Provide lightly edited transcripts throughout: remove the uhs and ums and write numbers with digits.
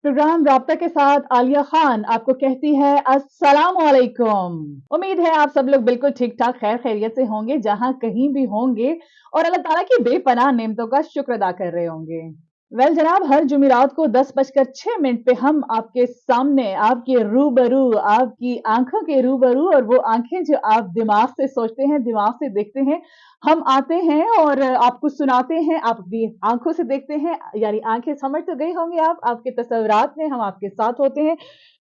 Programme राब्ता के साथ आलिया खान आपको कहती है अस्सलाम वालेकुम। उम्मीद है आप सब लोग बिल्कुल ठीक ठाक खैर खैरियत से होंगे जहां कहीं भी होंगे और अल्लाह ताला की बेपनाह नेमतों का शुक्र अदा कर रहे होंगे। वेल जनाब, हर जुमेरात को 10:06 पे हम आपके सामने, आपके रूबरू, आपकी आंखों के रूबरू, और वो आंखें जो आप दिमाग से सोचते हैं, दिमाग से देखते हैं, हम आते हैं और आपको सुनाते हैं। आप भी आंखों से देखते हैं, यानी आंखें समझ तो गए होंगे आप, आपके तस्वुरात में हम आपके साथ होते हैं।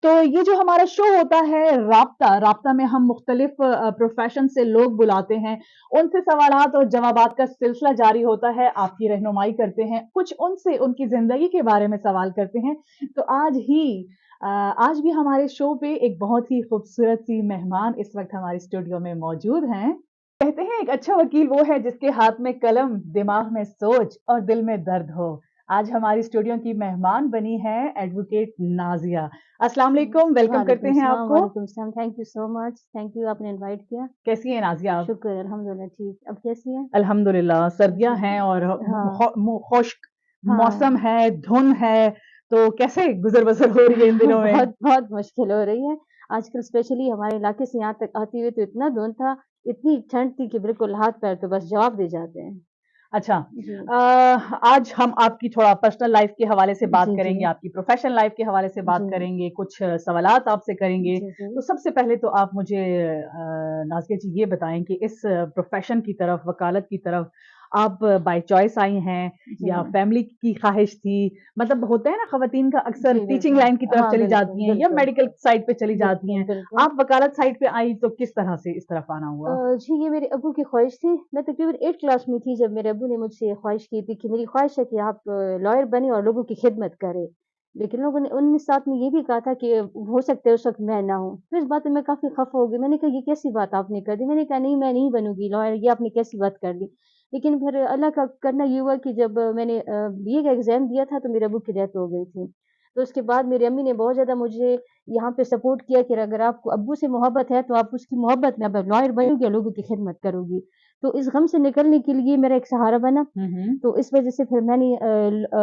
तो ये जो हमारा शो होता है राब्ता, राब्ता में हम मुख्तलिफ प्रोफेशन से लोग बुलाते हैं, उनसे सवालात और जवाबात का सिलसिला जारी होता है, आपकी रहनुमाई करते हैं, कुछ उनसे उनकी जिंदगी के बारे में सवाल करते हैं। तो आज भी हमारे शो पे एक बहुत ही खूबसूरत सी मेहमान इस वक्त हमारे स्टूडियो में मौजूद हैं। कहते हैं एक अच्छा वकील वो है जिसके हाथ में कलम, दिमाग में सोच और दिल में दर्द हो। आज हमारी स्टूडियो की मेहमान बनी है एडवोकेट नाजिया। अस्सलाम वालेकुम, वेलकम करते हैं आपको। वालेकुम सलाम। Thank you so much, thank you, आपने इनवाइट किया। कैसी है नाजिया आप? शुक्र, अल्हम्दुलिल्लाह ठीक। अब कैसी हैं? अल्हम्दुलिल्लाह, सर्दियां जी, हैं और हाँ खुश्क हाँ। मौसम है, धुंध है, तो कैसे गुजर बसर हो रही है इन दिनों में? बहुत बहुत मुश्किल हो रही है आजकल, स्पेशली हमारे इलाके से यहाँ तक आते हुए तो इतना धुंध था, इतनी ठंड थी कि बिल्कुल हाथ पैर तो बस जवाब दे जाते हैं। अच्छा। जी आज हम आपकी थोड़ा पर्सनल लाइफ के हवाले से बात जी जी करेंगे, आपकी प्रोफेशनल लाइफ के हवाले से बात जी करेंगे, कुछ सवालात आपसे करेंगे। जी जी तो सबसे पहले तो आप मुझे नाज़िया जी ये बताएं कि इस प्रोफेशन की तरफ, वकालत की तरफ आप बाय चॉइस आई हैं जी या फैमिली की ख्वाहिश थी? मतलब होता है ना, खवातीन का अक्सर जी टीचिंग बिल्कुल। लाइन की तरफ हाँ चली बिल्कुल जाती हैं या बिल्कुल मेडिकल साइड पे चली जाती बिल्कुल हैं। बिल्कुल। आप वकालत साइड पे आई तो किस तरह से इस तरफ आना हुआ? जी, ये मेरे अब्बू की ख्वाहिश थी। मैं तकरीबन 8th क्लास में थी जब मेरे अब्बू ने मुझसे ये ख्वाहिश की थी कि मेरी ख्वाहिश है कि आप लॉयर बनें और लोगों की खिदमत करें। लेकिन लोगों ने उन्होंने साथ में ये भी कहा था कि हो सकता है उस वक़्त मैं ना हूँ। तो इस बात पे मैं काफ़ी ख़फ़ा हो गई। मैंने कहा ये कैसी बात आपने कर दी? मैंने कहा नहीं, मैं नहीं बनूँगी लॉयर, ये आपने कैसी बात कर दी? लेकिन फिर अल्लाह का करना ये हुआ कि जब मैंने बीए का एग्ज़ाम दिया था तो मेरे अब्बू की डेथ हो गई थी। तो उसके बाद मेरी अम्मी ने बहुत ज़्यादा मुझे यहाँ पे सपोर्ट किया कि अगर आपको अब्बू से मोहब्बत है, तो आप उसकी मोहब्बत में अब लॉयर बनोगी और लोगों की खिदमत करोगी। तो इस गम से निकलने के लिए मेरा एक सहारा बना। हुँ, हुँ। तो इस वज़ह से फिर मैंने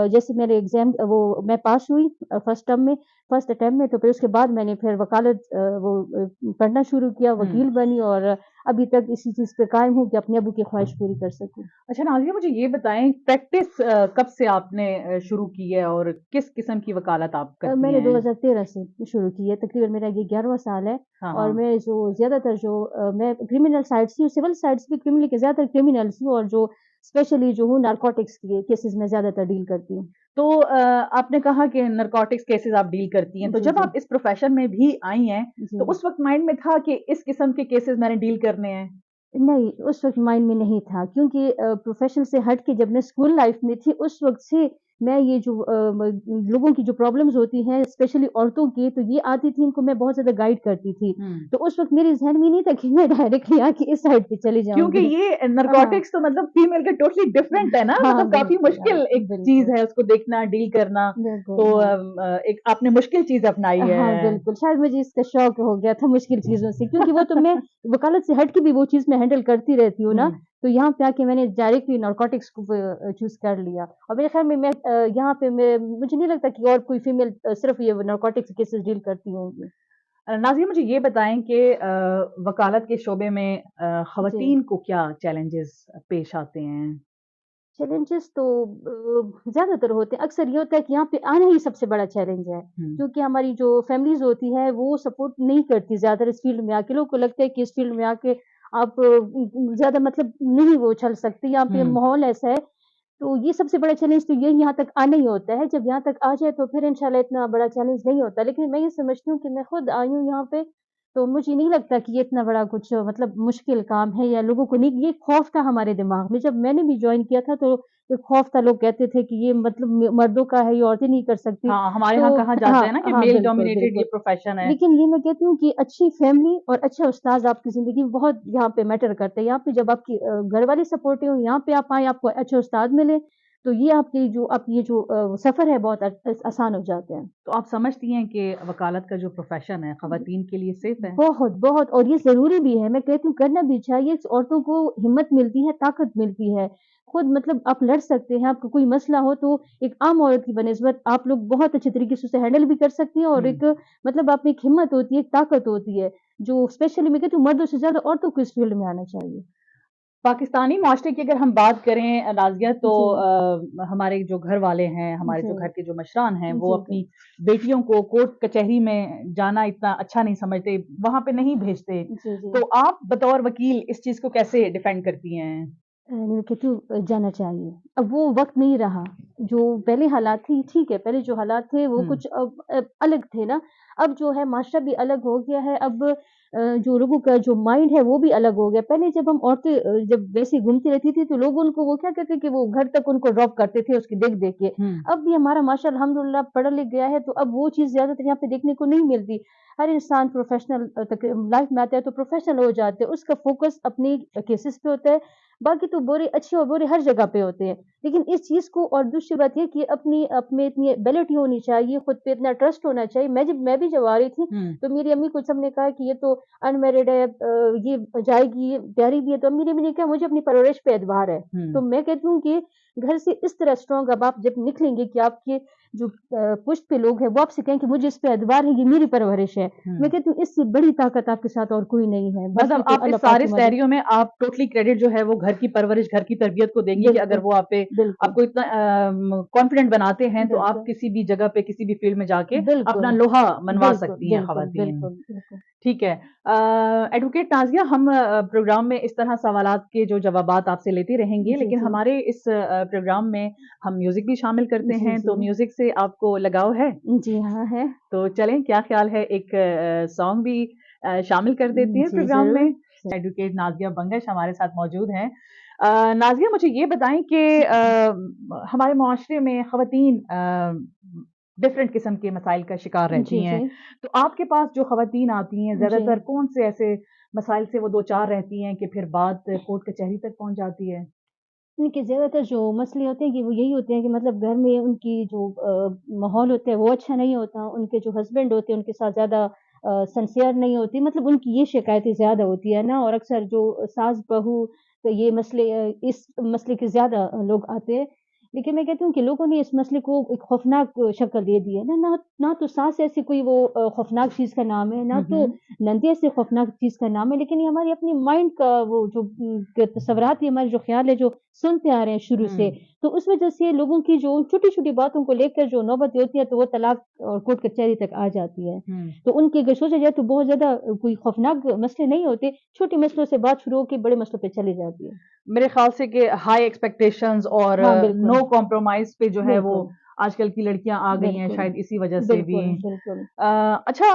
जैसे मेरे एग्ज़ाम वो मैं पास हुई फर्स्ट टर्म में, फर्स्ट अटेम्प्ट में, तो फिर उसके बाद मैंने फिर वकालत पढ़ना शुरू किया, हुँ। वकील बनी और अभी तक इसी चीज़ पे कायम हूँ कि अपने अब्बू की ख्वाहिश पूरी कर सकूँ। अच्छा नाज़िया, मुझे ये बताएँ प्रैक्टिस कब से आपने शुरू की है और किस किस्म की वकालत आप करती मैंने हैं? 2013 से शुरू की है, तकरीबन मेरा ये 11वां साल है हाँ, और हाँ। मैं जो ज़्यादातर जो मैं क्रिमिनल साइड से हूँ, सिविल साइड से भी क्रिमिनल के ज़्यादातर क्रिमिनल से हूँ और जो स्पेशली जो हूँ नारकोटिक्स के केसेज़ में ज़्यादातर डील करती हूँ। तो आपने कहा कि नारकोटिक्स केसेज़ आप डील करती हैं, तो जी, जब जी। आप इस प्रोफ़ेशन में भी आई हैं, जी। तो उस वक़्त माइंड में था कि इस किस्म के केसेज़ मैंने डील करने हैं? नहीं, उस वक़्त माइंड में नहीं था क्योंकि प्रोफ़ेशन से हट के जब मैं स्कूल लाइफ़ में थी, उस वक़्त से मैं ये जो लोगों की जो प्रॉब्लम्स होती हैं, स्पेशली औरतों की, तो ये आती थी, इनको मैं बहुत ज़्यादा गाइड करती थी। हुँ। तो उस वक़्त मेरे ज़हन में नहीं था कि मैं डायरेक्टली आके इस साइड पे चली क्योंकि जाऊँगी। ये हाँ। नारकोटिक्स तो मतलब फीमेल का टोटली डिफरेंट है ना, हाँ, मतलब काफ़ी बिल्कुल, हाँ, मुश्किल एक चीज़ बिल्कुल, है उसको देखना, डील करना। बिल्कुल, तो हाँ। एक आपने मुश्किल चीज़ अपनाई हाँ, है। बिल्कुल, शायद मुझे इसका शौक हो गया था मुश्किल चीज़ों से क्योंकि वो तो मैं वकालत से हट के भी वो चीज़ मैं हैंडल करती रहती हूँ हुँ। ना, तो यहाँ पे आके मैंने डायरेक्टली नारकोटिक्स को चूज़ कर लिया और मेरे ख़्याल में मैं यहाँ पे मैं मुझे नहीं लगता कि और कोई फीमेल सिर्फ़ ये नारकोटिक्स केसेस डील करती होंगी। नाज़िया, मुझे ये बताएँ कि वकालत के शोबे में जी। ख़वातीन को क्या चैलेंजेस पेश आते हैं? चैलेंजेस तो ज़्यादातर होते हैं। अक्सर ये होता है कि यहाँ पे आना ही सबसे बड़ा चैलेंज है, हुँ। क्योंकि हमारी जो फैमिलीज़ होती हैं, वो सपोर्ट नहीं करती ज़्यादातर इस फ़ील्ड में आके। लोगों को लगता है कि इस फ़ील्ड में आके आप ज़्यादा मतलब नहीं वो उछल सकती, यहाँ पे हुँ। माहौल ऐसा है। तो ये सबसे बड़ा चैलेंज तो यही यहाँ तक आना ही होता है। जब यहाँ तक आ जाए तो फिर इंशाल्लाह इतना बड़ा चैलेंज नहीं होता। लेकिन मैं ये समझती हूँ कि मैं खुद आई हूँ यहाँ पे, तो मुझे नहीं लगता कि ये इतना बड़ा कुछ मतलब मुश्किल काम है या लोगों को नहीं, ये खौफ था हमारे दिमाग में। जब मैंने भी जॉइन किया था तो एक खौफ था, लोग कहते थे कि ये मतलब मर्दों का है, ये औरतें नहीं कर सकती। हाँ, हमारे तो यहाँ कहा जाता हाँ, है ना कि हाँ, मेल बिल्कुल, डोमिनेटेड ये बिल्कुल। प्रोफ़ेशन है। लेकिन ये मैं कहती हूँ कि अच्छी फैमिली और अच्छा उस्ताद आपकी ज़िंदगी में बहुत यहाँ पे मैटर करते हैं। यहाँ पे जब आपकी घर वाले सपोर्टिव हों, यहाँ पे आप आएँ, आपको अच्छे उस्ताद मिले, تو یہ آپ یہ جو سفر ہے بہت آسان ہو جاتے ہیں. تو آپ سمجھتی ہیں کہ وکالت کا جو پروفیشن ہے خواتین کے لیے سیف ہے؟ بہت بہت، اور یہ ضروری بھی ہے. میں کہتی ہوں کرنا بھی چاہیے. عورتوں کو ہمت ملتی ہے، طاقت ملتی ہے. خود مطلب آپ لڑ سکتے ہیں. آپ کو کوئی مسئلہ ہو تو ایک عام عورت کی بنسبت آپ لوگ بہت اچھے طریقے سے اسے ہینڈل بھی کر سکتی ہیں. اور ایک مطلب آپ میں ایک ہمت ہوتی ہے، ایک طاقت ہوتی ہے جو اسپیشلی میں کہتی ہوں مردوں سے زیادہ عورتوں کو اس فیلڈ میں آنا چاہیے. پاکستانی معاشرے کی اگر ہم بات کریں نازیہ تو جی ہمارے جو گھر والے ہیں، ہمارے جو جی گھر کے جو مشران ہیں، وہ جی اپنی بیٹیوں کو کورٹ کچہری میں جانا اتنا اچھا نہیں سمجھتے، وہاں پہ نہیں بھیجتے. جی جی تو آپ بطور وکیل اس چیز کو کیسے ڈیفینڈ کرتی ہیں؟ میں کہتی ہوں جانا چاہیے. اب وہ وقت نہیں رہا جو پہلے حالات تھی. ٹھیک ہے، پہلے جو حالات تھے وہ کچھ الگ تھے نا. اب جو ہے معاشرہ بھی الگ ہو گیا ہے. اب جو لوگوں کا جو مائنڈ ہے وہ بھی الگ ہو گیا. پہلے جب ہم عورتیں جب ویسے گھومتی رہتی تھی تو لوگ ان کو وہ کیا کہتے کہ وہ گھر تک ان کو ڈراپ کرتے تھے اس کی دیکھ دیکھ کے. اب بھی ہمارا معاشرہ الحمدللہ پڑھا لکھ گیا ہے تو اب وہ چیز زیادہ تر یہاں پہ دیکھنے کو نہیں ملتی. ہر انسان پروفیشنل لائف میں آتا ہے تو پروفیشنل ہو جاتے ہیں. اس کا فوکس اپنی کیسز پہ ہوتا ہے. باقی تو برے اچھے اور برے ہر جگہ پہ ہوتے ہیں. لیکن اس چیز کو، اور دوسری بات یہ کہ اپنے اتنی ایبلٹی ہونی چاہیے، خود پہ اتنا ٹرسٹ ہونا چاہیے. میں بھی جب آ رہی تھی تو میری امی کو سب نے کہا کہ یہ تو ان میرڈ ہے، یہ جائے گی، یہ پیاری بھی ہے. تو میری امی نے کہا مجھے اپنی پرورش پہ اعتبار ہے. تو میں کہتی ہوں کہ گھر سے اس طرح اسٹرانگ اب آپ جب نکلیں گے کہ آپ کے جو پشت پہ لوگ ہیں وہ آپ سے کہیں کہ مجھے اس پہ اعتبار ہے، یہ میری پرورش ہے. میں کہتی ہوں اس سے بڑی طاقت آپ کے ساتھ اور کوئی نہیں ہے. مطلب باقی تو آپ اس اللہ پاک سارے کی مدد. سینیریو میں آپ ٹوٹلی کریڈٹ جو ہے وہ گھر کی پرورش، گھر کی تربیت کو دیں گی کہ اگر بالکل وہ آپ بالکل کو اتنا کانفیڈنٹ بناتے ہیں تو آپ بالکل کسی بھی جگہ پہ کسی بھی فیلڈ میں جا کے بالکل اپنا لوہا منوا بالکل سکتی ہیں بالکل خواتین. بالکل بالکل. ٹھیک ہے ایڈوکیٹ نازیہ، ہم پروگرام میں اس طرح سوالات کے جو جوابات آپ سے لیتے رہیں گے، جی لیکن جی ہمارے اس پروگرام میں ہم میوزک بھی شامل کرتے جی ہیں. جی تو میوزک سے آپ کو لگاؤ ہے؟ جی ہاں ہے. تو چلیں، کیا خیال ہے ایک سانگ بھی شامل کر دیتے ہیں جی پروگرام میں. ضرور. ایڈوکیٹ نازیہ بنگش ہمارے ساتھ موجود ہیں. نازیہ مجھے یہ بتائیں کہ ہمارے معاشرے میں خواتین ڈفرینٹ قسم کے مسائل کا شکار جی رہتی ہیں. جی تو آپ کے پاس جو خواتین آتی ہیں زیادہ جی تر کون سے ایسے مسائل سے وہ دو چار رہتی ہیں کہ پھر بات کورٹ کچہری تک پہنچ جاتی ہے؟ ان کے زیادہ تر جو مسئلے ہوتے ہیں کہ وہ یہی ہوتے ہیں کہ مطلب گھر میں ان کی جو ماحول ہوتا ہے وہ اچھا نہیں ہوتا. ان کے جو ہسبینڈ ہوتے ہیں ان کے ساتھ زیادہ سنسیئر نہیں ہوتی. مطلب ان کی یہ شکایتیں زیادہ ہوتی ہے نا. اور اکثر جو ساس بہو تو یہ مسئلے اس مسئلے کے زیادہ لوگ آتے ہیں. لیکن میں کہتی ہوں کہ لوگوں نے اس مسئلے کو ایک خوفناک شکل دے دی ہے نا. نہ تو ساس ایسی کوئی وہ خوفناک چیز کا نام ہے، نہ تو نندے ایسے خوفناک چیز کا نام ہے. لیکن یہ ہماری اپنی مائنڈ کا وہ جو تصورات، یہ ہمارے جو خیال ہے جو سنتے آ رہے ہیں شروع سے، تو اس وجہ سے لوگوں کی جو چھوٹی چھوٹی باتوں کو لے کر جو نوبت ہوتی ہے تو وہ طلاق اور کورٹ کچہری تک آ جاتی ہے. تو ان کے اگر سوچا جائے تو بہت زیادہ کوئی خوفناک مسئلے نہیں ہوتے. چھوٹے مسئلوں سے بات شروع ہو کے بڑے مسئلوں پہ چلی جاتی ہے. میرے خیال سے کہ ہائی ایکسپیکٹیشنز اور ہاں بالکل نو کمپرومائز پہ جو ہے وہ بالکل آج کل کی لڑکیاں آ گئی ہیں، بالکل شاید اسی وجہ سے بھی. بالکل بالکل. اچھا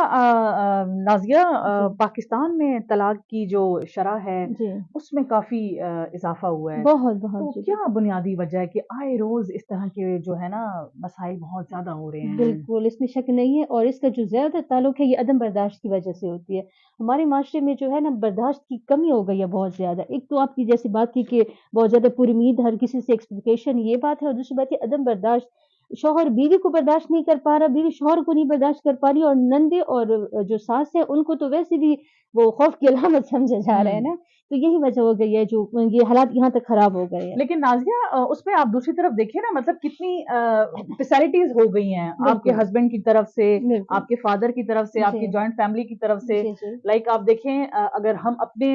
نازیہ، جی پاکستان میں طلاق کی جو شرح ہے جی اس میں کافی اضافہ ہوا ہے. بہت بہت. تو جی کیا بالکل بنیادی وجہ ہے کہ آئے روز اس طرح کے جو ہے نا مسائل بہت زیادہ ہو رہے ہیں؟ بالکل اس میں شک نہیں ہے. اور اس کا جو زیادہ تعلق ہے یہ عدم برداشت کی وجہ سے ہوتی ہے. ہمارے معاشرے میں جو ہے نا برداشت کی کمی ہو گئی ہے بہت زیادہ. ایک تو آپ کی جیسی بات کی کہ بہت زیادہ پر امید ہر کسی سے ایکسپیکٹیشن، یہ بات ہے. اور دوسری بات ہے عدم برداشت. شوہر بیوی کو برداشت نہیں کر پا رہا، بیوی شوہر کو نہیں برداشت کر پا رہی. اور نندے اور جو ساس ہے ان کو تو ویسے بھی وہ خوف کی علامت سمجھا جا رہا ہے نا. تو یہی وجہ ہو گئی ہے جو یہ حالات یہاں تک خراب ہو گئے ہیں. لیکن نازیہ اس میں آپ دوسری طرف دیکھیں نا، مطلب کتنی فیسلٹیز ہو گئی ہیں آپ کے بالکل ہسبینڈ کی طرف سے، بالکل. آپ کے فادر کی طرف سے، آپ جی کی جوائنٹ فیملی کی طرف سے. جی جی لائک آپ دیکھیں اگر ہم اپنے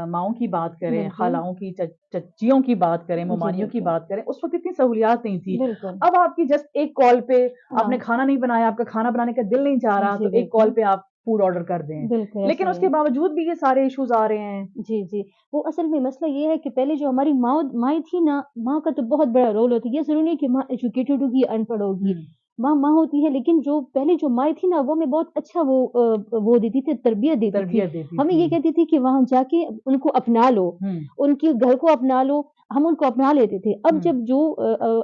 ماؤں کی بات کریں، بالکل. خالاؤں کی، چچیوں کی بات کریں، جی ممانیوں کی بالکل بات کریں، اس وقت اتنی سہولیات نہیں تھی. بالکل. اب آپ کی جسٹ ایک کال پہ آپ ہاں نے کھانا نہیں بنایا، آپ کا کھانا بنانے کا دل نہیں چاہ رہا، جی تو ایک کال بالکل پہ آپ فوڈ آرڈر کر دیں. بالکل ایسا لیکن ہی اس ہے. کے باوجود بھی یہ سارے ایشوز آ رہے ہیں. جی جی. وہ اصل میں مسئلہ یہ ہے کہ پہلے جو ہماری مائیں تھی نا، ماں کا تو بہت بڑا رول ہوتا ہے. یہ ضروری نہیں کہ ماں ایجوکیٹڈ ہوگی، ان پڑھ ہوگی. ماں ہوتی ہے. لیکن جو پہلے جو مائیں تھی نا وہ ہمیں بہت اچھا وہ دیتی تھی، تربیت دیتی تھی. ہمیں یہ کہتی تھی کہ وہاں جا کے ان کو اپنا لو، ان کے گھر کو اپنا لو. ہم ان کو اپنا لیتے تھے. اب جب جو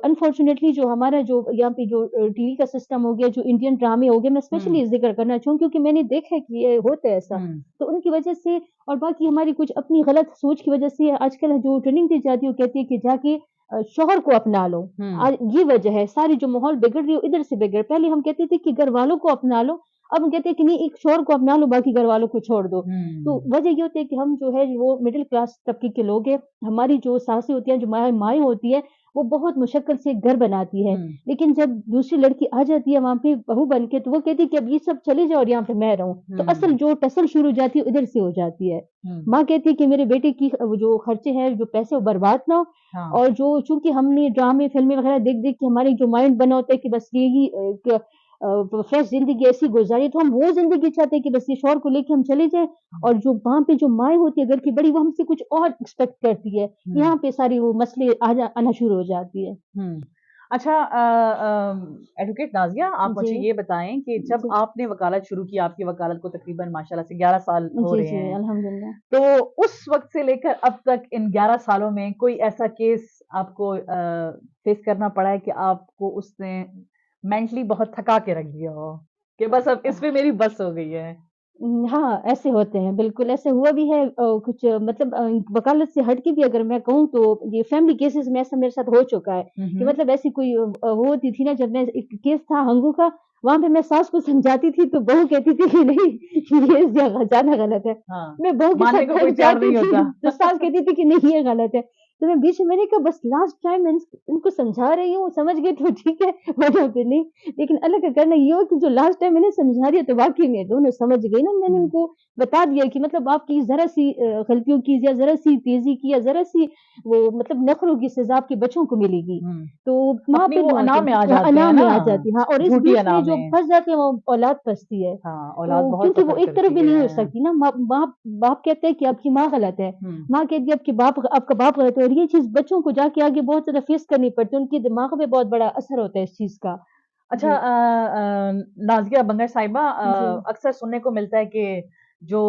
انفارچونیٹلی جو ہمارا جو یہاں پہ جو ٹی وی کا سسٹم ہو گیا، جو انڈین ڈرامے ہو گئے، میں اسپیشلی ذکر کرنا چاہوں کیونکہ میں نے دیکھا ہے کہ یہ ہوتا ہے ایسا. تو ان کی وجہ سے اور باقی ہماری کچھ اپنی غلط سوچ کی وجہ سے آج کل جو ٹریننگ دی جاتی ہے وہ کہتی ہے کہ جا کے शौहर को अपना लो। आज ये वजह है, सारी जो माहौल बिगड़ रही है इधर से बिगड़, पहले हम कहते थे कि घर वालों को अपना लो, अब हम कहते हैं कि नहीं, एक शौहर को अपना लो, बाकी घर वालों को छोड़ दो। तो वजह ये होती है कि हम जो है वो मिडिल क्लास तबके के लोग हैं, हमारी जो सासें होती हैं, जो माएँ होती हैं, वो बहुत मुशक्कत से घर बनाती है। लेकिन जब दूसरी लड़की आ जाती है वहाँ पे बहू बन के, तो वो कहती है कि अब ये सब चले जाओ और यहाँ पे मैं रहूँ। तो असल जो टसल शुरू हो जाती है उधर से हो जाती है। माँ कहती है कि मेरे बेटे की वो जो खर्चे हैं, जो पैसे, वो बर्बाद ना हो। हाँ। और जो चूँकि हमने ड्रामे, फ़िल्में वग़ैरह देख-देख के हमारी जो माइंड बना होता है कि बस यही फ्रेश ज़िंदगी ऐसी गुज़ारी, तो हम वो ज़िंदगी चाहते हैं कि बस ये शौहर को लेके हम चले जाएँ। और जो वहाँ पे जो माएँ होती है घर की बड़ी, वो हमसे कुछ और एक्सपेक्ट करती है। यहाँ पे सारी वो मसले आना शुरू हो जाती है। अच्छा, एडवोकेट नाज़िया, आप मुझे जी। ये बताएँ कि जब जी। आपने वकालत शुरू की, आपकी वकालत को तकरीबन माशाल्लाह से 11 साल हो जी, रहे जी, हैं, अल्हम्दुलिल्लाह। तो उस वक़्त से लेकर अब तक इन 11 सालों में कोई ऐसा केस आपको फेस करना पड़ा है कि आपको उसने मेंटली बहुत थका के रख दिया हो, कि बस अब इस पे मेरी बस हो गई है? हाँ, ऐसे होते हैं, बिल्कुल ऐसे हुआ भी है। कुछ मतलब वकालत से हट के भी अगर मैं कहूँ तो ये फैमिली केसेज़ में ऐसा मेरे साथ हो चुका है कि मतलब ऐसी कोई वो होती थी ना, जब मैं एक केस था हंगू का, वहाँ पे मैं सास को समझाती थी तो बहू कहती थी कि नहीं, ये ज़्यादा गलत है। हाँ, मैं बहू के साथ मानने को कोई थक तैयार जाती नहीं थी होता। तो सास कहती थी कि नहीं, ये गलत है। तो मैं बीच में, मैंने कहा बस लास्ट टाइम मैं इनको समझा रही हूँ, समझ गए तो ठीक है, वरना फिर नहीं। लेकिन अल्लाह का करना ये हो कि जो लास्ट टाइम मैंने समझा दिया तो वाक़ई में दोनों समझ गई ना, मैंने उनको बता दिया कि मतलब आपकी ज़रा-सी गलतियों की या ज़रा-सी तेज़ी की या ज़रा-सी वो मतलब नखरों की सज़ा आपके बच्चों को मिलेगी। तो वहाँ अपनी पे वो ना अना होते में आ हैं, जाते हैं अना ना, में आ जाती है। हाँ, और इस झूठी बीच अना में जो में। फँस जाते हैं वो औलाद फँसती है। हाँ, औलाद तो बहुत क्योंकि वो सफ़र एक तरफ करती भी नहीं हो है। सकती ना, बाप कहते हैं कि आपकी माँ गलत है, माँ कहती है आपका बाप गलत है, और ये चीज़ बच्चों को जाके आगे बहुत ज़्यादा फेस करनी पड़ती है, उनके दिमाग में बहुत बड़ा असर होता है इस चीज़ का। अच्छा, जी, नाज़िया बंगर साहिबा, जी। अक्सर सुनने को मिलता है कि जो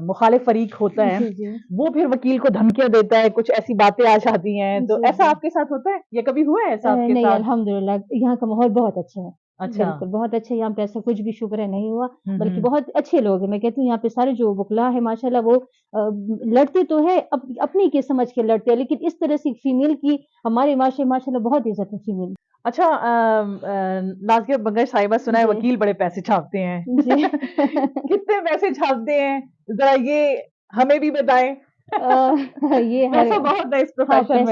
मुखालिफ फ़रीक होता है, जी, जी। वो फिर वकील को धमकियाँ देता है, कुछ ऐसी बातें आ जाती हैं, तो जी, ऐसा जी। आपके साथ होता है? या कभी हुआ है ऐसा आपके नहीं, साथ? अल्हम्दुलिल्लाह यहाँ का माहौल बहुत अच्छा है। अच्छा। बिल्कुल, बहुत अच्छा है, यहाँ पे ऐसा कुछ भी शुक्र है नहीं हुआ, बल्कि हुँ। बहुत अच्छे लोग हैं। मैं कहती हूँ यहाँ पे सारे जो वकला हैं माशाल्लाह, वो लड़ते तो हैं, अपनी के समझ के लड़ते हैं, लेकिन इस तरह से फीमेल की हमारे माशरे में माशाल्लाह बहुत इज़्ज़त है फीमेल। अच्छा, नाज़िया बंगर साहिबा, सुना है जी, वकील बड़े पैसे छापते हैं। जी। कितने पैसे छापते हैं? ज़रा ये हमें भी बताएँ। ये हर पैसा बहुत है इस हाँ, प्रोफ़ेशन में।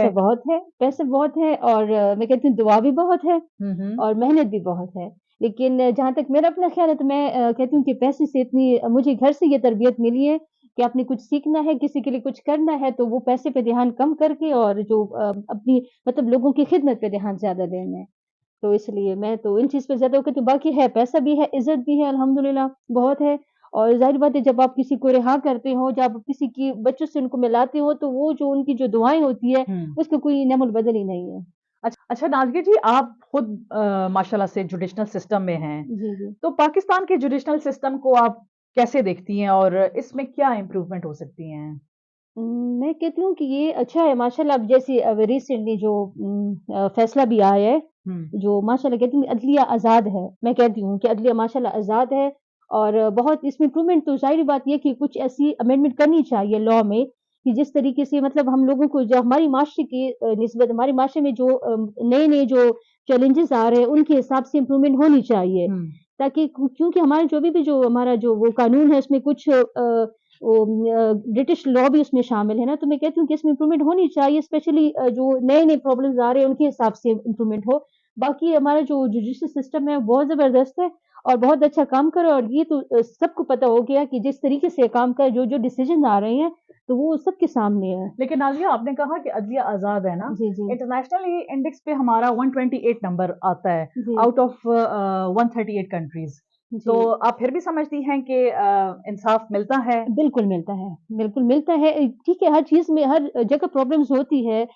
पैसे बहुत है, और मैं कहती हूँ दुआ भी बहुत है हुँ, हुँ। और मेहनत भी बहुत है। लेकिन जहाँ तक मेरा अपना ख़्याल है तो मैं कहती हूँ कि पैसे से इतनी मुझे घर से ये तरबियत मिली है कि आपने कुछ सीखना है, किसी के लिए कुछ करना है, तो वो पैसे पे ध्यान कम करके और जो अपनी मतलब लोगों की खिदमत पे ध्यान ज़्यादा देना है। तो इसलिए मैं तो इन चीज़ पे ज़्यादा वो करती हूँ। बाकी है, पैसा भी है, इज़्ज़त भी है, अल्हम्दुलिल्लाह बहुत है। और ज़ाहिर बात है, जब आप किसी को रिहा करते हो, जब आप किसी की बच्चों से उनको मिलाते हो, तो वो जो उनकी जो दुआएँ होती है, हुँ। उसका कोई नमूल बदल ही नहीं है। अच्छा नाज़िया जी, आप खुद माशाल्लाह से जुडिशनल सिस्टम में हैं, जी, जी। तो पाकिस्तान के जुडिशनल सिस्टम को आप कैसे देखती हैं और इसमें क्या इम्प्रूवमेंट हो सकती हैं? मैं कहती हूँ कि ये अच्छा है माशाल्लाह। अब जैसे अब रिसेंटली जो फैसला भी आया है, हुँ। जो माशाल्लाह कहती हूँ अदलिया आज़ाद है। मैं कहती हूँ कि अदलिया माशाल्लाह आज़ाद है, और बहुत इसमें इम्प्रूवमेंट तो ज़ाहिर बात ये है कि कुछ ऐसी अमेंडमेंट करनी चाहिए लॉ में कि जिस तरीके से मतलब हम लोगों को जो हमारी माशरे की निस्बत हमारे माशरे में जो नए-नए जो चैलेंजेज़ आ रहे हैं, उनके हिसाब से इम्प्रूवमेंट होनी चाहिए। हुँ। ताकि क्योंकि हमारे जो भी जो हमारा जो वो कानून है उसमें कुछ वो ब्रिटिश लॉ भी उसमें शामिल है ना, तो मैं कहती हूँ कि इसमें इम्प्रूवमेंट होनी चाहिए, स्पेशली जो नए-नए प्रॉब्लम्स आ रहे हैं उनके हिसाब से इम्प्रूवमेंट हो। बाकी हमारा जो जुडिशल सिस्टम है बहुत ज़बरदस्त है और बहुत अच्छा काम कर रहा है, और ये तो सबको पता हो गया कि जिस तरीके से काम कर जो-जो डिसीजन आ रहे हैं, तो वो सबके सामने है। लेकिन नाज़िया, आपने कहा कि अदलिया आज़ाद है ना, जी, जी। इंटरनेशनली इंडेक्स पे हमारा 128 नंबर आता है जी, आउट ऑफ 138 कंट्रीज़। जी। तो आप फिर भी समझती हैं कि इंसाफ मिलता है? बिल्कुल मिलता है, बिल्कुल मिलता है। ठीक है, हर चीज़ में हर जगह प्रॉब्लम्स होती है,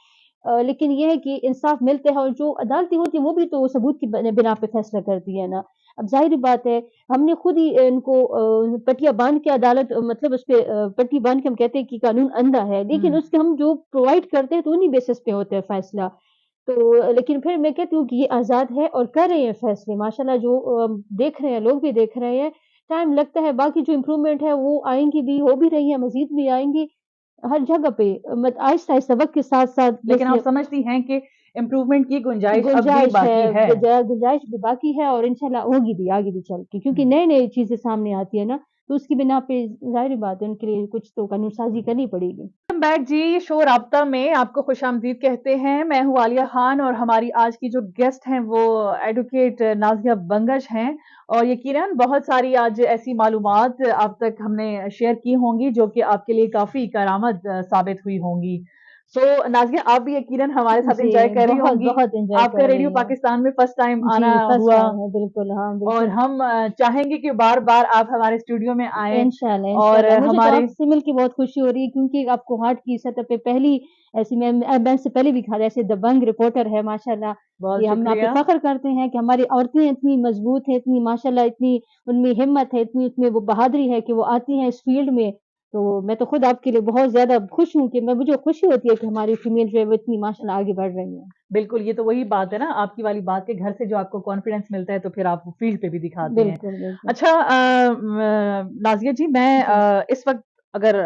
लेकिन ये है कि इंसाफ मिलता है, और जो अदालतें होती हैं वो भी तो सबूत की बिना पे फैसला करती है ना। अब ज़ाहिर-सी बात है, हमने खुद ही इनको पट्टियाँ बाँध के अदालत मतलब उसपे पट्टी बाँध के हम कहते हैं कि कानून अंधा है, लेकिन हुँ। उसके हम जो प्रोवाइड करते हैं तो उन्हीं बेसिस पे होता है फैसला। तो लेकिन फिर मैं कहती हूँ कि ये आज़ाद है और कर रहे हैं फैसले माशाल्लाह, जो देख रहे हैं, लोग भी देख रहे हैं। टाइम लगता है, बाकी जो इम्प्रूवमेंट है वो आएँगी भी, हो भी रही है, मज़ीद भी आएँगी। हर जगह पे मत आहिस्ता-आहिस्ता वक़्त के साथ-साथ लेकिन आप जैसे समझती हैं कि इम्प्रूवमेंट की गुंजाइश अब भी गुंजाइश है, बाकी है? गुंजाइश भी बाकी है और इंशाल्लाह होगी भी आगे भी चल के, क्योंकि हुँ। नई-नई चीज़ें सामने आती है ना, तो उसकी बिना पे ज़ाहिर-सी बात है उनके लिए कुछ तो कानूनसाज़ी करनी पड़ेगी। वेलकम बैक जी, शो राब्ता में आपको खुशामदीद कहते हैं। मैं हूँ आलिया खान और हमारी आज की जो गेस्ट हैं वो एडवोकेट नाज़िया बंगश हैं और यकीनन बहुत सारी आज ऐसी मालूमात आप तक हमने शेयर की होंगी जो कि आपके लिए काफ़ी करामत साबित हुई होंगी। सो नाज़िया आप भी यकीनन हमारे साथ जी, एन्जॉय कर रही होंगी। बहुत-बहुत एन्जॉय आपका कर रेडियो रही हूँ। पाकिस्तान में फर्स्ट टाइम जी, आना फर्स्ट हुआ टाइम है, बिल्कुल, हाँ, और बिल्कुल। हम चाहेंगे कि बार-बार आप हमारे स्टूडियो में आएँ इंशाल्लाह, और इंशाल्लाह। मुझे तो हमारे आपसे मिल के बहुत खुशी हो रही है, क्योंकि आपको हार्ट की सतह पे पहली ऐसी मैं से पहले भी कहा ऐसे दबंग रिपोर्टर है माशाल्लाह, कि बहुत हम आप पे शुक्रिया। फ़ख्र करते हैं कि हमारी औरतें इतनी मज़बूत हैं, इतनी माशाल्लाह इतनी उनमें हिम्मत है, इतनी उसमें वो बहादुरी है कि वो आती हैं इस फ़ील्ड में। तो मैं तो खुद आपके लिए बहुत ज़्यादा खुश हूँ कि मुझे खुशी होती है कि हमारी फ़ीमेल जो है वो इतनी माशाल्लाह आगे बढ़ रही हैं। बिल्कुल, ये तो वही बात है ना, आपकी वाली बात के घर से जो आपको कॉन्फिडेंस मिलता है, तो फिर आप फील्ड पे भी दिखाती हैं। बिल्कुल, बिल्कुल। अच्छा नाज़िया जी मैं जी। इस वक़्त अगर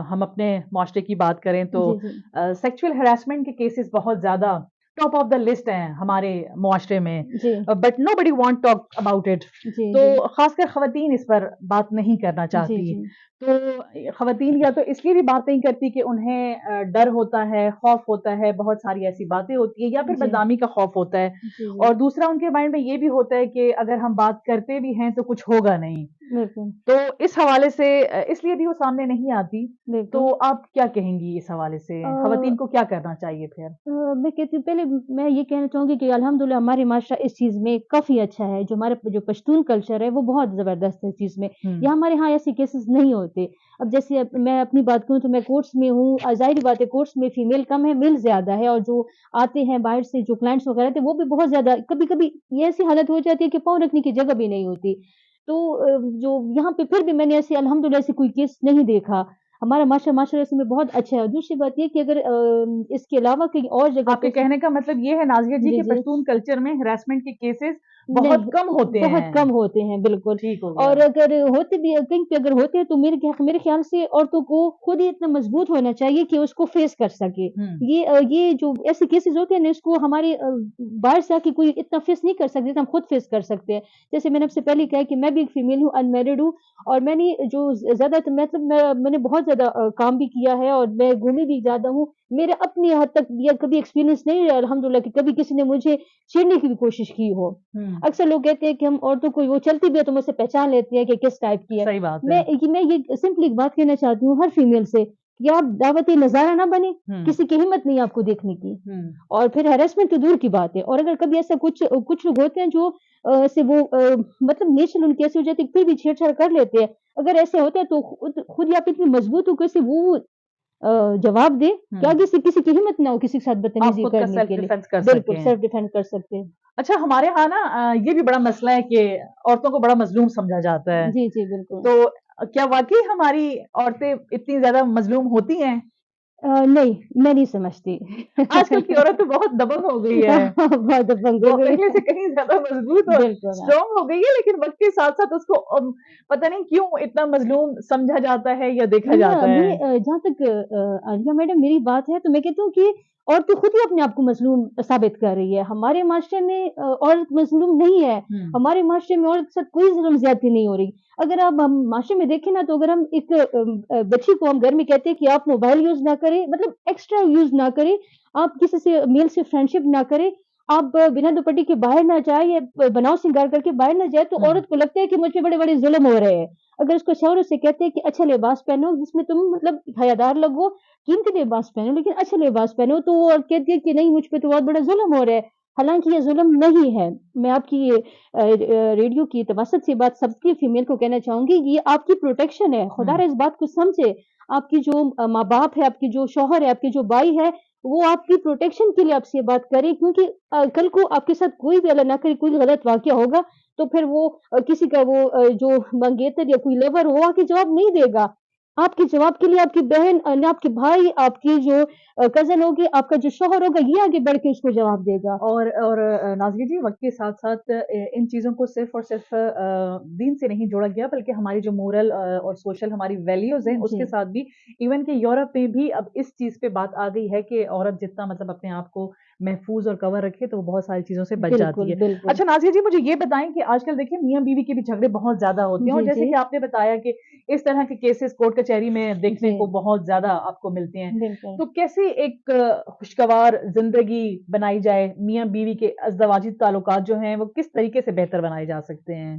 हम अपने माशरे की बात करें तो जी, जी। सेक्सुअल हैरेसमेंट के केसेस बहुत ज़्यादा टॉप ऑफ द लिस्ट हैं हमारे मुआशरे में जी। But nobody want talk about it. जी, तो जी। ख़ासकर ख़वातीन इस पर बात नहीं करना जी, चाहती। जी। तो ख़वातीन या तो इसलिए भी बात नहीं करती कि उन्हें डर होता है, खौफ़ होता है, बहुत सारी ऐसी बातें होती हैं या फिर जी। बदनामी का खौफ़ होता है जी, जी। और दूसरा उनके माइंड में ये भी होता है कि अगर हम बात करते भी हैं तो कुछ होगा नहीं। बिल्कुल, तो इस हवाले से इसलिए भी वो सामने नहीं आती। तो बिल्कुल। आप क्या कहेंगी इस हवाले से? अ ख़वातीन को क्या करना चाहिए फिर? मैं कहती हूँ पहले मैं ये कहना चाहूँगी कि अल्हम्दुलिल्लाह हमारे माशरा इस चीज़ में काफ़ी अच्छा है। जो हमारा जो पश्तून कल्चर है वो बहुत ज़बरदस्त है इस चीज़ में। हुँ, यहाँ हमारे यहाँ ऐसे केसेस नहीं होते। अब जैसे मैं अपनी बात करूँ तो मैं कोर्ट्स में हूँ, ज़ाहिर-सी बात है कोर्ट्स में फीमेल कम है, मेल ज़्यादा है और जो आते हैं बाहर से जो क्लाइंट्स वगैरह थे वो भी बहुत ज़्यादा कभी-कभी ये ऐसी हालत हो जाती है कि पाँव रखने की जगह भी नहीं होती। तो जो यहाँ पे फिर भी मैंने ऐसे अल्हम्दुलिल्लाह ऐसे कोई केस नहीं देखा। हमारा माशरा ऐसे में बहुत अच्छा है और दूसरी बात ये कि अगर इसके अलावा कहीं और जगह आपके पे कहने का मतलब ये है नाज़िया जी जी, कि जी। पश्तून कल्चर में हैरेसमेंट के केसेस बहुत नहीं, कम होते बहुत हैं। कम होते हैं, बिल्कुल। ठीक हो गया। और अगर होते भी कहीं पे अगर होते हैं तो मेरे ख़्याल से औरतों को खुद ही इतना मज़बूत होना चाहिए कि उसको फ़ेस कर सके। हुँ, ये जो ऐसे केसेज़ होते हैं ना इसको हमारे बाहर से आके कोई इतना फ़ेस नहीं कर सकते जितना हम खुद फ़ेस कर सकते हैं। जैसे मैंने आपसे पहले कहा कि मैं भी एक फ़ीमेल हूँ, अनमैरिड हूँ और मैंने जो ज़्यादातर मतलब मैंने बहुत ज़्यादा काम भी किया है और मैं घूमी भी ज़्यादा हूँ। मेरे अपनी हद तक ये कभी एक्सपीरियंस नहीं रहा अल्हम्दुलिल्लाह कि कभी किसी ने मुझे छेड़ने की भी कोशिश की हो। हुँ, अक्सर लोग कहते हैं कि हम औरतों को वो चलती भी है तो मुझसे पहचान लेती है कि किस टाइप की है। सही बात है। मैं ये सिंपली एक बात कहना चाहती हूँ हर फीमेल से कि आप दावत नज़ारा ना बने, हुँ, किसी की हिम्मत नहीं आपको देखने की। हुँ, और फिर हैरेसमेंट तो दूर की बात है और अगर कभी ऐसा कुछ लोग होते हैं जो ऐसे वो मतलब नेचर उनकी ऐसी हो जाती है कि फिर भी छेड़छाड़ कर लेते हैं। अगर ऐसे होता है तो खुद ही आप इतनी मजबूत हो कैसे वो जवाब दें कि हुँ। आगे से किसी की हिम्मत ना हो किसी के साथ आप बदतमीज़ी खुद का करने सेल्फ के लिए। डिफेंस कर बिल्कुल, सकें। सेल्फ डिफेंड कर सकते हैं। अच्छा हमारे यहाँ ना ये भी बड़ा मसला है कि औरतों को बड़ा मज़लूम समझा जाता है। जी, जी, बिल्कुल। तो क्या वाक़ई हमारी औरतें इतनी ज़्यादा मज़लूम होती हैं? नहीं, मैं नहीं समझती। आजकल की औरत तो बहुत दबंग हो गई है। बहुत दबंग हो वो गई पहले से है। कहीं ज़्यादा मज़बूत और बिल्कुल, हाँ। स्ट्रॉन्ग हो गई है, लेकिन वक़्त के साथ-साथ उसको पता नहीं क्यों इतना मज़लूम समझा जाता है या देखा जाता है। जहाँ तक आलिया मैडम मेरी बात है तो मैं कहती हूँ कि औरतें खुद ही अपने आप को मज़लूम साबित कर रही है। हमारे माशरे में औरत मज़लूम नहीं है। हुँ, हमारे माशरे में औरत के साथ कोई ज़ुल्म ज़्यादती नहीं हो रही। अगर आप हम माशरे में देखें ना तो अगर हम एक बच्ची को हम घर में कहते हैं कि आप मोबाइल यूज़ ना करें मतलब एक्स्ट्रा यूज़ ना करें, आप किसी से मेल से फ्रेंडशिप ना करें, आप बिना दुपट्टे के बाहर ना जाएँ या बनाव श्रृंगार करके बाहर ना जाएँ तो हुँ, औरत को लगता है कि मुझ पे बड़े-बड़े ज़ुल्म हो रहे हैं। अगर उसको शौहर से कहते हैं कि अच्छा लिबास पहनो जिसमें तुम मतलब हयादार लगो, कीमती लिबास पहनो लेकिन अच्छा लिबास पहनो, तो वो औरत कहती है कि नहीं मुझ पे तो बहुत बड़ा ज़ुल्म हो रहा है। हालाँकि ये ज़ुल्म नहीं है। मैं आपकी ये रेडियो की तवसत से बात सबकी फीमेल को कहना चाहूँगी कि ये आपकी प्रोटेक्शन है। हुँ, खुदा इस बात को समझे। आपकी जो माँ-बाप है, आपके जो शौहर है, आपके जो भाई है, वो आपकी प्रोटेक्शन के लिए आपसे ये बात करें क्योंकि कल को आपके साथ कोई भी अल्लाह ना करे कोई गलत वाक़या होगा तो फिर वो किसी का वो जो मंगेतर या कोई लेबर वो आके जवाब नहीं देगा। آپ کے جواب کے لیے آپ کی بہن آپ کے بھائی، آپ کی جو کزن ہوگی، آپ کا جو شوہر ہوگا، یہ آگے بڑھ کے اس کو جواب دے گا۔ اور نازیہ جی، وقت کے ساتھ ساتھ ان چیزوں کو صرف اور صرف دین سے نہیں جوڑا گیا، بلکہ ہماری جو مورل اور سوشل ہماری ویلیوز ہیں اس جی کے ساتھ بھی، ایون کہ یورپ میں بھی اب اس چیز پہ بات آ گئی ہے کہ عورت جتنا مطلب اپنے آپ کو محفوظ اور کور رکھے تو وہ بہت ساری چیزوں سے بچ بالکل جاتی ہے۔ بالکل۔ اچھا نازیہ جی، مجھے یہ بتائیں کہ آج کل دیکھیں میاں بیوی کے بھی جھگڑے بہت زیادہ ہوتے ہیں، اور جی جیسے جی کہ آپ نے بتایا کہ اس طرح کے کیسز کورٹ کچہری میں دیکھنے جی کو بہت زیادہ آپ کو ملتے ہیں، بالکل۔ تو کیسے ایک خوشگوار زندگی بنائی جائے؟ میاں بیوی کے ازدواجی تعلقات جو ہیں وہ کس طریقے سے بہتر بنائے جا سکتے ہیں؟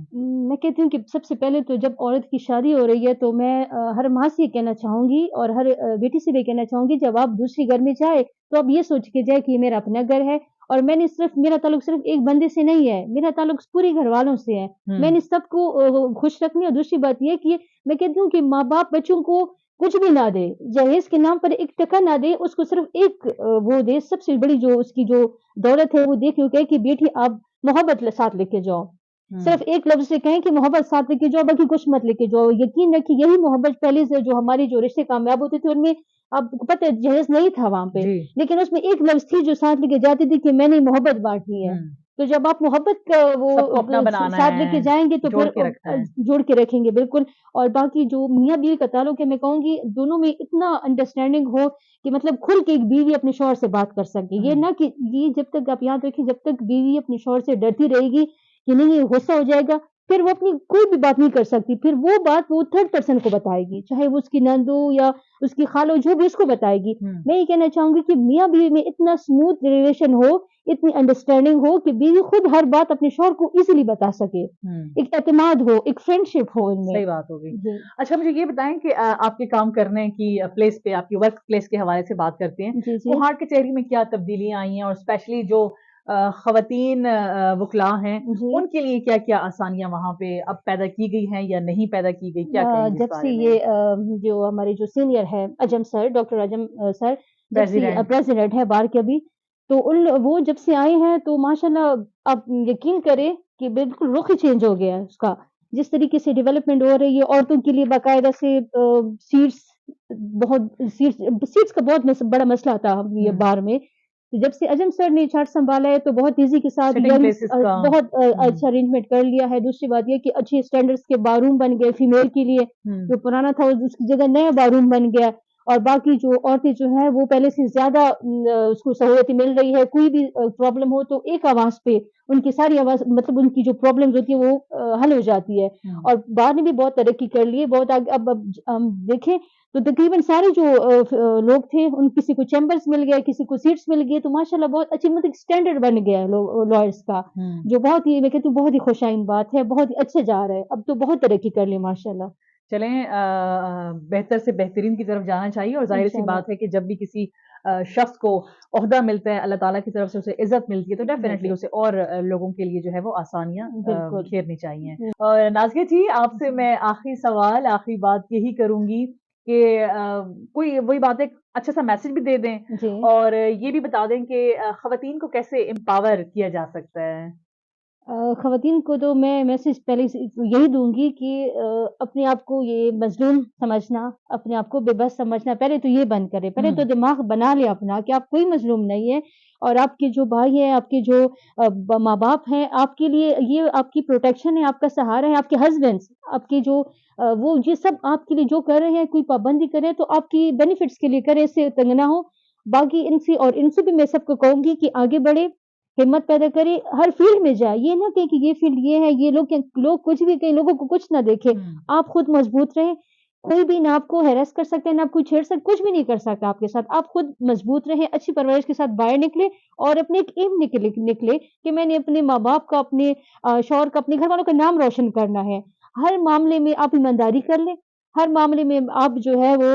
میں کہتی ہوں کہ سب سے پہلے تو جب عورت کی شادی ہو رہی ہے تو میں ہر ماں سے یہ کہنا چاہوں گی اور ہر بیٹی سے بھی کہنا چاہوں گی، جب آپ دوسری گھر میں جائے تو آپ یہ سوچ کے جائے کہ یہ میرا اپنا گھر ہے، اور میں نے میرا تعلق صرف ایک بندے سے نہیں ہے، میرا تعلق پوری گھر والوں سے ہے، میں نے سب کو خوش رکھنی ہے۔ اور دوسری بات یہ کہ میں کہتی ہوں کہ ماں باپ بچوں کو کچھ بھی نہ دے، جہیز کے نام پر ایک ٹکا نہ دے، اس کو صرف ایک وہ دے، سب سے بڑی جو اس کی جو دولت ہے وہ دے، کیونکہ کہ بیٹی آپ محبت ساتھ لے کے جاؤ، صرف ایک لفظ سے کہیں کہ محبت ساتھ لے کے جاؤ، باقی کچھ مت لے کے جاؤ۔ یقین رکھیے یہی محبت پہلے سے جو ہماری جو رشتے کامیاب ہوتے تھے ان میں آپ کو پتہ ہے جہیز نہیں تھا وہاں پہ، جی لیکن اس میں ایک لفظ تھی جو ساتھ لے کے جاتی تھی کہ میں نے محبت بانٹنی ہے۔ تو جب آپ محبت کا وہ سب کو اپنا بنانا ساتھ لے ہے، کے جائیں گے تو جوڑ پھر کے رکھنا ہے۔ جوڑ کے رکھیں گے بالکل۔ اور باقی جو میاں بیوی کا تعلق ہے، میں کہوں گی دونوں میں اتنا انڈرسٹینڈنگ ہو کہ مطلب کھل کے ایک بیوی اپنے شوہر سے بات کر سکے، یہ نہ کہ یہ جب تک آپ یاد رکھیں جب تک بیوی اپنے شوہر سے ڈرتی رہے گی کہ نہیں یہ غصہ ہو جائے گا، پھر وہ اپنی کوئی بھی بات نہیں کر سکتی، پھر وہ بات وہ تھرڈ پرسن کو بتائے گی، چاہے وہ اس کی نند ہو یا اس کی خالہ جو بھی اس کو بتائے گی۔ میں یہ کہنا چاہوں گی کہ میاں بیوی میں اتنا اسموتھ ریلیشن ہو، اتنی انڈرسٹینڈنگ ہو کہ بیوی خود ہر بات اپنے شوہر کو ایزیلی بتا سکے، ایک اعتماد ہو، ایک فرینڈ شپ ہو ان میں۔ صحیح بات ہوگی۔ جی اچھا مجھے یہ بتائیں کہ آپ کے کام کرنے کی پلیس پہ، آپ کی ورک پلیس کے حوالے سے بات کرتے ہیں، جی جی کوہاٹ کچہری میں کیا تبدیلیاں آئی ہیں، اور اسپیشلی جو خواتین وکلاء ہیں جی ان کے لیے کیا کیا آسانیاں وہاں پہ اب پیدا کی گئی ہیں یا نہیں پیدا کی گئی، کیا کہیں گے اس جب سے بارے میں؟ یہ جو ہمارے جو سینئر ہے اجم سر، ڈاکٹر اجم سر، جب سے پریزیڈنٹ۔ پریزیڈنٹ ہے بار کے ابھی، تو وہ جب سے آئے ہیں تو ماشاءاللہ آپ یقین کریں کہ بالکل رخ ہی چینج ہو گیا ہے اس کا، جس طریقے سے ڈیولپمنٹ ہو رہی ہے عورتوں کے لیے باقاعدہ سے سیٹس، بہت سیٹس کا بہت بڑا مسئلہ تھا یہ بار میں، تو جب سے اجم سر نے چارٹ سنبھالا ہے تو بہت ایزی کے ساتھ سٹنگ پلیسز کا۔ بہت اچھا ارینجمنٹ کر لیا ہے۔ دوسری بات یہ کہ اچھے اسٹینڈرڈس کے باروم بن گئے فیمیل کے لیے، جو پرانا تھا اس کی جگہ نیا باروم بن گیا، اور باقی جو عورتیں جو ہیں وہ پہلے سے زیادہ اس کو سہولتیں مل رہی ہے، کوئی بھی پرابلم ہو تو ایک آواز پہ ان کی ساری آواز مطلب ان کی جو پرابلمز ہوتی ہے وہ حل ہو جاتی ہے، اور بعد نے بھی بہت ترقی کر لی ہے بہت آگے۔ اب ہم دیکھیں تو تقریباً سارے جو لوگ تھے ان کسی کو چیمبرز مل گئے، کسی کو سیٹس مل گئی، تو ماشاءاللہ بہت اچھی مطلب اسٹینڈرڈ بن گیا ہے لائرس کا، جو بہت ہی میں کہتی ہوں بہت ہی خوشائن بات ہے، بہت ہی اچھے جا رہا ہے، اب تو بہت ترقی کر لی ماشاءاللہ۔ چلیں بہتر سے بہترین کی طرف جانا چاہیے، اور ظاہر سی انشاءاللہ بات ہے کہ جب بھی کسی شخص کو عہدہ ملتا ہے اللہ تعالیٰ کی طرف سے اسے عزت ملتی ہے تو ڈیفینیٹلی بالکل اسے اور لوگوں کے لیے جو ہے وہ آسانیاں بالکل بکھیرنی چاہیے۔ اور نازیہ جی، آپ سے میں آخری سوال، آخری بات یہی کروں گی کہ کوئی وہی بات ہے، اچھا سا میسج بھی دے دیں جی۔ اور یہ بھی بتا دیں کہ خواتین کو کیسے امپاور کیا جا سکتا ہے۔ خواتین کو تو میں میسج پہلے سے یہی دوں گی کہ اپنے آپ کو یہ مظلوم سمجھنا، اپنے آپ کو بے بس سمجھنا، پہلے تو یہ بند کرے، پہلے تو دماغ بنا لے اپنا کہ آپ کوئی مظلوم نہیں ہے، اور آپ کے جو بھائی ہیں، آپ کے جو ماں باپ ہیں، آپ کے لیے یہ آپ کی پروٹیکشن ہے، آپ کا سہارا ہے، آپ کے ہسبینڈس، آپ کے جو وہ یہ سب آپ کے لیے جو کر رہے ہیں، کوئی پابندی کرے تو آپ کی بینیفٹس کے لیے کرے، اس سے تنگ نہ ہو۔ باقی ان سے اور ان سے بھی میں سب کو کہوں گی کہ آگے بڑھے، ہمت پیدا کرے، ہر فیلڈ میں جائے، یہ نہ کہیں کہ یہ فیلڈ یہ ہے، یہ لوگ کچھ بھی کہیں، لوگوں کو کچھ نہ دیکھے، آپ خود مضبوط رہیں، کوئی بھی نہ آپ کو ہیراس کر سکتا ہے، نہ آپ کو چھیڑ سکتا، کچھ بھی نہیں کر سکتا آپ کے ساتھ، آپ خود مضبوط رہیں، اچھی پرورش کے ساتھ باہر نکلے، اور اپنے ایک ایم نکلے کہ میں نے اپنے ماں باپ کا، اپنے شوہر کا، اپنے گھر والوں کا نام روشن کرنا ہے۔ ہر معاملے میں آپ ایمانداری کر لیں، ہر معاملے میں آپ جو ہے وہ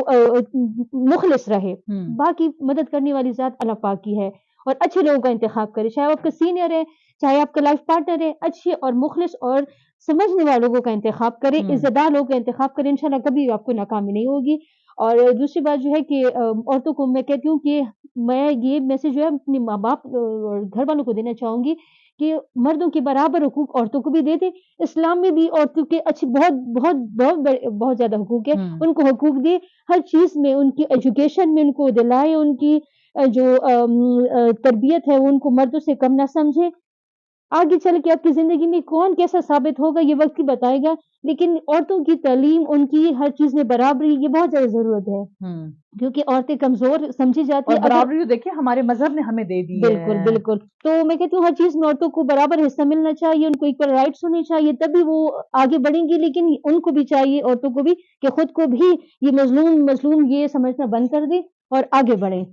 مخلص رہے، باقی مدد کرنے والی ذات اللہ پاک کی ہے، اور اچھے لوگوں کا انتخاب کرے، چاہے آپ کا سینئر ہے، چاہے آپ کا لائف پارٹنر ہے، اچھے اور مخلص اور سمجھنے والے لوگوں کا انتخاب کرے، عزت دار لوگوں کا انتخاب کرے، انشاءاللہ کبھی آپ کو ناکامی نہیں ہوگی۔ اور دوسری بات جو ہے کہ عورتوں کو میں کہتی ہوں کہ میں یہ میسج جو ہے اپنے ماں باپ اور گھر والوں کو دینا چاہوں گی کہ مردوں کے برابر حقوق عورتوں کو بھی دے دیں. اسلام میں بھی عورتوں کے اچھے بہت زیادہ حقوق ہے. ان کو حقوق دے ہر چیز میں, ان کی ایجوکیشن میں ان کو دلائے, ان کی جو تربیت ہے وہ ان کو مردوں سے کم نہ سمجھے. آگے چل کے آپ کی زندگی میں کون کیسا ثابت ہوگا یہ وقت ہی بتائے گا, لیکن عورتوں کی تعلیم, ان کی ہر چیز میں برابری, یہ بہت زیادہ ضرورت ہے, کیونکہ عورتیں کمزور سمجھی جاتی اور ہیں. برابری تو دیکھیے ہمارے مذہب نے ہمیں دے دی بالکل ہے. بالکل. تو میں کہتی ہوں ہر چیز میں عورتوں کو برابر حصہ ملنا چاہیے, ان کو ایکول رائٹس ہونے چاہیے, تبھی وہ آگے بڑھیں گی. لیکن ان کو بھی چاہیے, عورتوں کو بھی, کہ خود کو بھی یہ مظلوم یہ سمجھنا بند کر دے اور آگے بڑھے.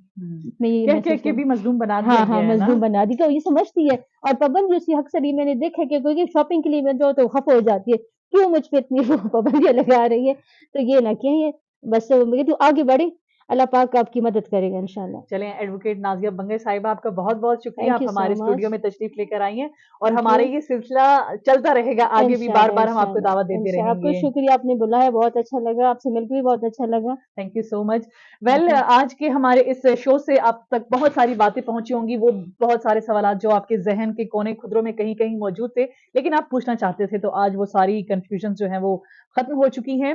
کہہ کے بھی مظلوم بنا دیا ہاں گیا ہے نا. مظلوم بنا دی, تو یہ سمجھتی ہے. اور پابندی اسی اکثر یہ میں نے دیکھا کہ کوئی شاپنگ کے لیے میں جو تو خفا ہو جاتی ہے, کیوں مجھ پہ اتنی پابندیاں لگا رہی ہے. تو یہ نہ کہیں, بس میں کہتی ہوں آگے بڑھے, اللہ پاک آپ کی مدد کرے گا انشاءاللہ. چلیں ایڈوکیٹ نازیہ بنگے صاحبہ, آپ کا بہت بہت شکریہ, Thank آپ you so ہمارے اسٹوڈیو much. میں تشریف لے کر آئی ہیں, اور Thank ہمارا you. یہ سلسلہ چلتا رہے گا آگے بھی, بار بار ہم آپ کو دعوت دیتے انشاءاللہ. رہیں آپ کو گے. شکریہ, آپ نے بلایا, بہت اچھا لگا, آپ سے مل کے بھی بہت اچھا لگا. Thank you so much. Well, آج کے ہمارے اس شو سے آپ تک بہت ساری باتیں پہنچی ہوں گی, وہ بہت سارے سوالات جو آپ کے ذہن کے کونے خدروں میں کہیں کہیں موجود تھے لیکن آپ پوچھنا چاہتے تھے, تو آج وہ ساری کنفیوژن جو ہیں وہ ختم ہو چکی ہیں.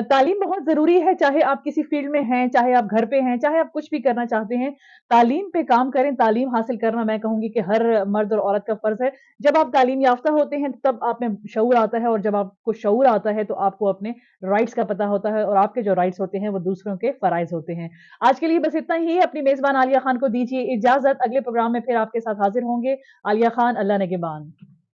تعلیم بہت ضروری ہے, چاہے آپ کسی فیلڈ میں ہیں, چاہے آپ گھر پہ ہیں, چاہے آپ کچھ بھی کرنا چاہتے ہیں, تعلیم پہ کام کریں. تعلیم حاصل کرنا میں کہوں گی کہ ہر مرد اور عورت کا فرض ہے. جب آپ تعلیم یافتہ ہوتے ہیں تب آپ میں شعور آتا ہے, اور جب آپ کو شعور آتا ہے تو آپ کو اپنے رائٹس کا پتہ ہوتا ہے, اور آپ کے جو رائٹس ہوتے ہیں وہ دوسروں کے فرائض ہوتے ہیں. آج کے لیے بس اتنا ہی. اپنی میزبان عالیہ خان کو دیجیے اجازت, اگلے پروگرام میں پھر آپ کے ساتھ حاضر ہوں گے. عالیہ خان, اللہ نگہبان.